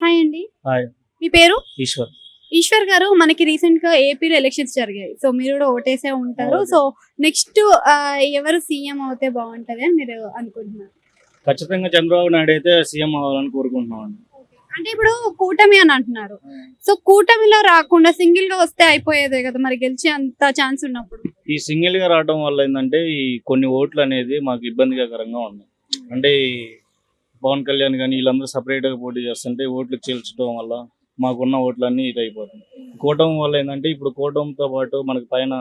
Hi అండి. Hi మీ పేరు? ఈశ్వర్. ఈశ్వర్ గారు, మనకి రీసెంట్ గా ఏపీలో ఎలక్షన్స్ జరిగాయి. సో మీరు కూడా ఓటేసే ఉంటారు. అవును. సో నెక్స్ట్ ఎవరు సీఎం అవుతే బాగుంటది అని మీరు అనుకుంటున్నారు? ఖచ్చితంగా చంద్రబాబు నాయుడు అయితే సీఎం అవ్వాలని కోరుకుంటున్నాం. అంటే ఇప్పుడు కూటమి అని అంటున్నారు. సో కూటమిలో రాకుండా సింగిల్ గా వస్తే అయిపోయేదే కదా, మరి గెలిచే అంత ఛాన్స్ ఉన్నప్పుడు. ఈ సింగిల్ గా రావడం వల్ల ఏంటంటే ఈ కొన్ని ఓట్లు అనేది మాకు ఇబ్బందికరంగా ఉన్నాయి. అంటే ఈ పవన్ కళ్యాణ్ కానీ వీళ్ళందరూ సపరేట్ గా పోటీ చేస్తుంటే ఓట్లు చీల్చడం వల్ల మాకున్న ఓట్లన్నీ ఇది అయిపోతుంది. కూటమి వల్ల ఏంటంటే ఇప్పుడు కూటమితో పాటు మనకి పైన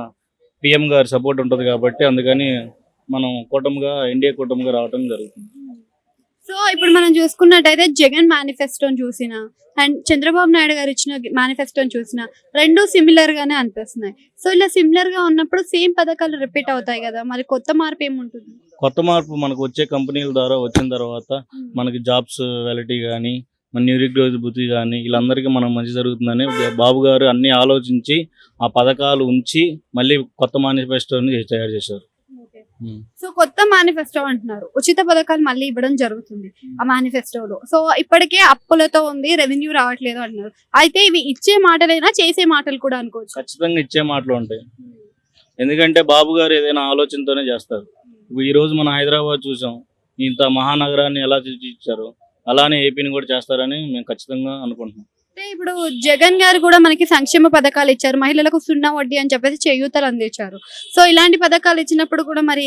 పిఎం గారి సపోర్ట్ ఉంటుంది కాబట్టి అందుకని మనం కూటమిగా ఎన్డీఏ కూటమిగా రావడం జరుగుతుంది. సో ఇప్పుడు మనం చూసుకున్నట్టయితే జగన్ మేనిఫెస్టోని చూసిన అండ్ చంద్రబాబు నాయుడు గారు ఇచ్చిన మేనిఫెస్టోని చూసిన రెండు సిమిలర్ గానే అనిపిస్తున్నాయి. సో ఇలా సిమిలర్ గా ఉన్నప్పుడు సేమ్ పథకాలు రిపీట్ అవుతాయి కదా, మరి కొత్త మార్పు ఏముంటుంది? కొత్త మార్పు మనకు వచ్చే కంపెనీల ద్వారా వచ్చిన తర్వాత మనకి జాబ్స్ వెలటీ కానీ మన నిరుద్యోగ భృతి కానీ వీళ్ళందరికీ మనం మంచి జరుగుతుందని బాబు గారు అన్ని ఆలోచించి ఆ పథకాలు ఉంచి మళ్ళీ కొత్త మేనిఫెస్టోని తయారు చేశారు. సో కొత్త మేనిఫెస్టో అంటున్నారు, ఉచిత పథకాలు మళ్ళీ ఇవ్వడం జరుగుతుంది ఆ మేనిఫెస్టోలో. సో ఇప్పటికే అప్పులతో ఉంది, రెవెన్యూ రావట్లేదు అంటున్నారు. అయితే ఇవి ఇచ్చే మాటలైనా చేసే మాటలు కూడా అనుకోవచ్చు? ఖచ్చితంగా ఇచ్చే మాటలు ఉంటాయి. ఎందుకంటే బాబు గారు ఏదైనా ఆలోచనతోనే చేస్తారు. ఇప్పుడు ఈ రోజు మన హైదరాబాద్ చూసాం, ఇంత మహానగరాన్ని ఎలా తీర్చిదిద్దారు, అలానే ఏపీని కూడా చేస్తారని మేము ఖచ్చితంగా అనుకుంటున్నాం. అంటే ఇప్పుడు జగన్ గారు కూడా మనకి సంక్షేమ పథకాలు ఇచ్చారు, మహిళలకు 0 వడ్డీ అని చెప్పేసి చేయూతలు అందించారు. సో ఇలాంటి పథకాలు ఇచ్చినప్పుడు కూడా మరి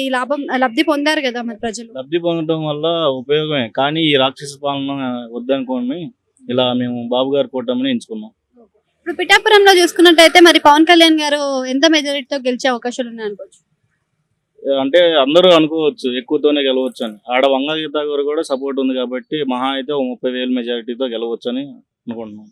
లబ్ధి పొందారు కదా మరి ప్రజలు. లబ్ధి పొందడం వల్ల ఉపయోగమే, కానీ ఈ రాక్షస పాలన వద్దనుకోని ఇలా మేము బాబు గారి కూటమిని ఎంచుకున్నాం. ఇప్పుడు పిఠాపురంలో చూసుకున్నట్టయితే మరి పవన్ కళ్యాణ్ గారు ఎంత మెజారిటీతో గెలిచే అవకాశాలు ఉన్నాయి అనుకోవచ్చు? అంటే అందరూ అనుకోవచ్చు ఎక్కువతోనే గెలవచ్చు అని. ఆడ వంగ గీత గారు కూడా సపోర్ట్ ఉంది కాబట్టి మహా అయితే 30,000 మెజారిటీతో గెలవచ్చు అని అనుకుంటున్నాం.